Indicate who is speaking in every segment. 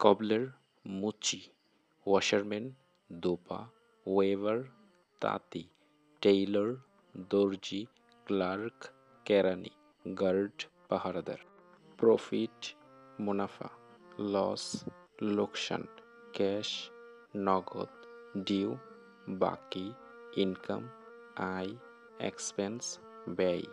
Speaker 1: কবলার মুচি, washerman দোপা, waiver তাঁতি, Taylor দর্জি, ক্লার্ক কেরানি, গার্ড পাহারাদার। প্রফিট মুনাফা, লস লোকসান, ক্যাশ নগদ, ডিউ বাকি, ইনকাম আয়, এক্সপেন্স ব্যয়।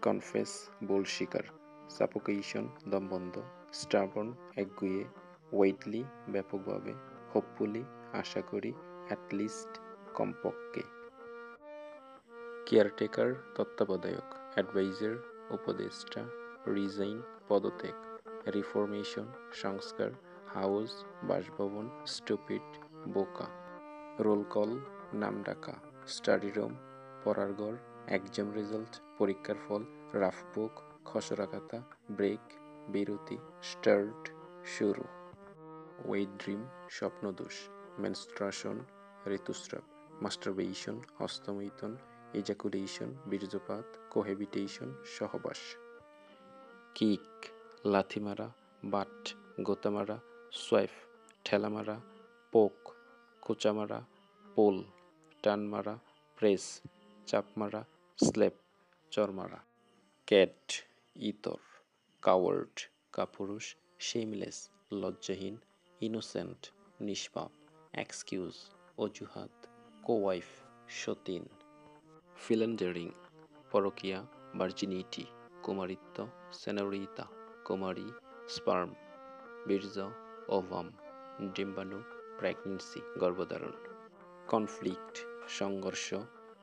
Speaker 1: কনফেস ভুল স্বীকার, সাফোকেশন দমবন্ধ, স্টাবর্ন একগুঁয়ে, ওয়েটলি ব্যাপকভাবে, হোপফুলি আশা করি, অ্যাটলিস্ট কমপক্ষে। কেয়ারটেকার তত্ত্বাবধায়ক, অ্যাডভাইজার উপদেষ্টা, রিজাইন পদত্যাগ, রিফরমেশন সংস্কার, হাউস বাসভবন, স্টুপিড বোকা। রোল কল নাম ডাকা, স্টাডি রুম পড়ার ঘর, এক্সাম রেজাল্ট পরীক্ষার ফল, রাফ বুক খসড়া খাতা, ব্রেক বিরতি, স্টার্ট শুরু। ওয়েট ড্রিম স্বপ্নদোষ, মেনস্ট্রুয়েশন ঋতুস্রাব, মাস্টারবেশন হস্তমৈথুন, ইজাকুলেশন বীর্যপাত, কোহেবিটেশন সহবাস। কিক লাথি মারা, বাট গোতা মারা, সোয়াইপ ঠেলা মারা, পোক খোঁচা মারা, পোল টান মারা, প্রেস চাপ মারা, স্লেপ চর মারা। ক্যাট ইতর, কাওয়ার্ড কাপুরুষ, শেমলেস লজ্জাহীন, ইনোসেন্ট নিষ্পাপ, এক্সকিউজ অজুহাত, কোওয়াইফ সতীন। ফিলেন্ডারিং পরকিয়া, ভার্জিনিটি কুমারিত্ব, সেনোরিতা কুমারী, স্পার্ম বীর্য, ওভাম ডিম্বাণু, প্রেগন্যান্সি গর্ভধারণ। কনফ্লিক্ট সংঘর্ষ,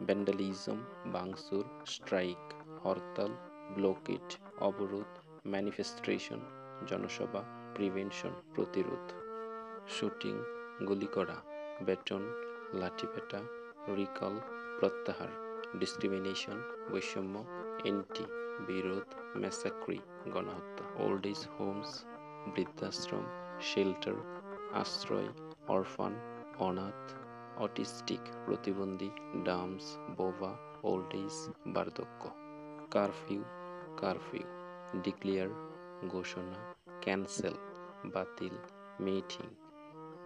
Speaker 1: ভ্যান্ডালিজম ভাঙচুর, স্ট্রাইক হরতাল, ব্লকেড অবরোধ, ম্যানিফেস্টেশন জনসভা, প্রিভেনশন প্রতিরোধ। শুটিং গুলি করা, ব্যাটন লাঠিপেটা, রিকল প্রত্যাহার, ডিসক্রিমিনেশন বৈষম্য, এন্টি বিরোধ, ম্যাসাক্রি গণহত্যা। ওল্ড এজ হোমস বৃদ্ধাশ্রম, শেল্টার আশ্রয়, অরফান অনাথ, অটিস্টিক প্রতিবন্ধী, ডামস বোভা, ওল্ড এজ বার্ধক্য। কারফিউ কারফিউ, ডিক্লেয়ার ঘোষণা, ক্যান্সেল বাতিল, মিটিং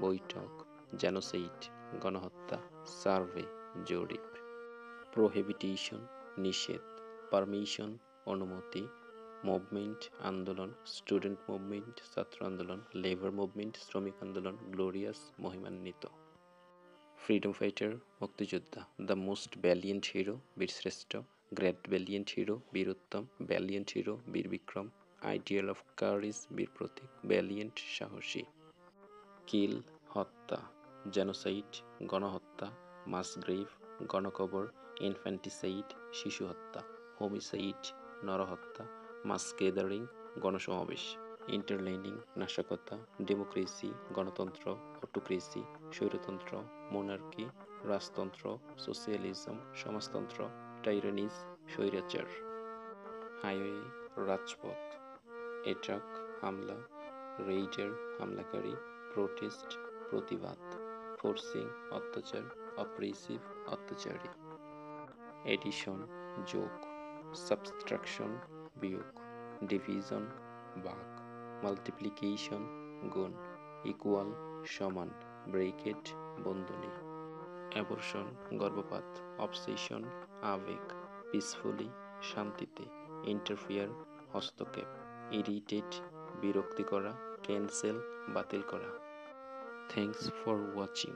Speaker 1: বৈঠক, জেনোসাইড গণহত্যা, সার্ভে জরিপ। প্রোহিবিটেশন নিষেধ, পারমিশন অনুমতি, মুভমেন্ট আন্দোলন, স্টুডেন্ট মুভমেন্ট ছাত্র আন্দোলন, লেবার মুভমেন্ট শ্রমিক আন্দোলন, গ্লোরিয়াস মহিমান্বিত। ফ্রিডম ফাইটার মুক্তিযোদ্ধা, দ্য মোস্ট ভ্যালিয়েন্ট হিরো বীরশ্রেষ্ঠ, গ্রেট ভ্যালিয়েন্ট হিরো বীরোত্তম, ভ্যালিয়েন্ট হিরো বীর বিক্রম, আইডিয়াল অফ কারেজ বীর প্রতীক, ভ্যালিয়েন্ট সাহসী। কিল হত্যা, জেনোসাইড গণহত্যা, মাস গ্রেভ গণকবর, ইনফ্যান্টিসাইড শিশু হত্যা, হোমিসাইড নরহত্যা, মাস গ্যাদারিং গণসমাবেশ। ইন্টারলাইনিং নাশকতা, ডেমোক্রেসি গণতন্ত্র, অটোক্রেসি স্বৈরতন্ত্র, মোনার্কি রাজতন্ত্র, সোশিয়ালিজম সমাজতন্ত্র, টাইরানিজ স্বৈরাচার। হাইওয়ে রাজপথ, এট্রাক হামলা, রেইডার হামলাকারী, প্রোটেস্ট প্রতিবাদ, ফোর্সিং অত্যাচার, অপ্রেসিভ অত্যাচারী। এডিশন যোগ, সাবট্রাকশন বিয়োগ, ডিভিশন ভাগ, মাল্টিপ্লিকেশন গুণ, ইকুয়াল সমান, ব্রেকেট বন্ধনী। অ্যাবর্শন গর্ভপাত, অবসেশন আবেগ, পিসফুলি শান্তিতে, ইন্টারফিয়ার হস্তক্ষেপ, ইরিটেট বিরক্তি করা, ক্যান্সেল বাতিল করা। Thanks for watching.